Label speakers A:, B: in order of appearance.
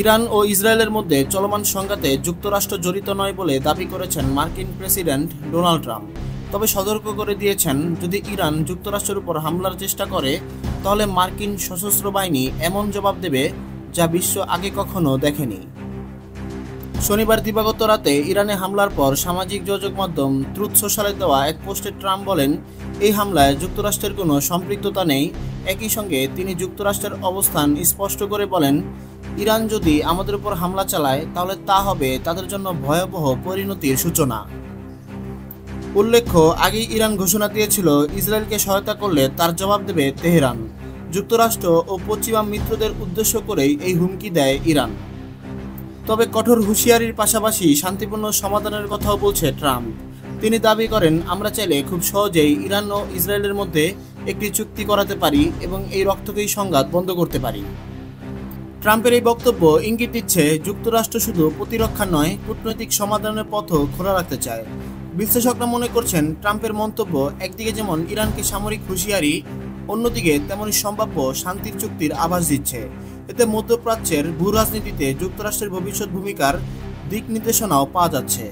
A: Iran ও ইসরায়েলের মধ্যে চলমান সংঘাতে যুক্তরাষ্ট্র জড়িত নয় বলে দাবি করেছেন মার্কিন প্রেসিডেন্ট ডোনাল্ড ট্রাম্প। তবে সতর্ক করে দিয়েছেন, যদি ইরান যুক্তরাষ্ট্রের উপর হামলার চেষ্টা করে তাহলে মার্কিন সশস্ত্র বাহিনী এমন জবাব দেবে যা বিশ্ব আগে কখনো দেখেনি। শনিবার দিবাগত রাতে ইরানে হামলার পর সামাজিক যোগাযোগ মাধ্যম ট্রুথ সোশ্যালে দেওয়া এক পোস্টে ট্রাম্প বলেন, এই হামলায় যুক্তরাষ্ট্রের কোনো সম্পৃক্ততা নেই। একই সঙ্গে তিনি যুক্তরাষ্ট্রের অবস্থান স্পষ্ট করে বলেন, ইরান যদি আমাদের উপর হামলা চালায় তাহলে তা হবে তাদের জন্য ভয়াবহ পরিণতির সূচনা। উল্লেখ্য, আগেই ইরান ঘোষণা দিয়েছিল ইসরায়েলকে সহায়তা করলে তার জবাব দেবে তেহরান। যুক্তরাষ্ট্র ও পশ্চিমা মিত্রদের উদ্দেশ্য করেই এই হুমকি দেয় ইরান। তবে কঠোর হুঁশিয়ারির পাশাপাশি শান্তিপূর্ণ সমাধানের কথাও বলছে ট্রাম্প। তিনি দাবি করেন, আমরা চাইলে খুব সহজেই ইরান ও ইসরায়েলের মধ্যে একটি চুক্তি করাতে পারি এবং এই রক্তক্ষয়ী সংঘাত বন্ধ করতে পারি। ট্রাম্পের এই বক্তব্য ইঙ্গিত দিচ্ছে, যুক্তরাষ্ট্র শুধু প্রতিরক্ষা নয়, কূটনৈতিক সমাধানের পথও খোলা রাখতে চায়। বিশ্লেষকরা মনে করছেন, ট্রাম্পের মন্তব্য একদিকে যেমন ইরানকে সামরিক হুঁশিয়ারি, অন্যদিকে তেমনই সম্ভাব্য শান্তির চুক্তির আভাস দিচ্ছে। এতে মধ্যপ্রাচ্যের ভূ রাজনীতিতে যুক্তরাষ্ট্রের ভবিষ্যৎ ভূমিকার দিক নির্দেশনাও পাওয়া যাচ্ছে।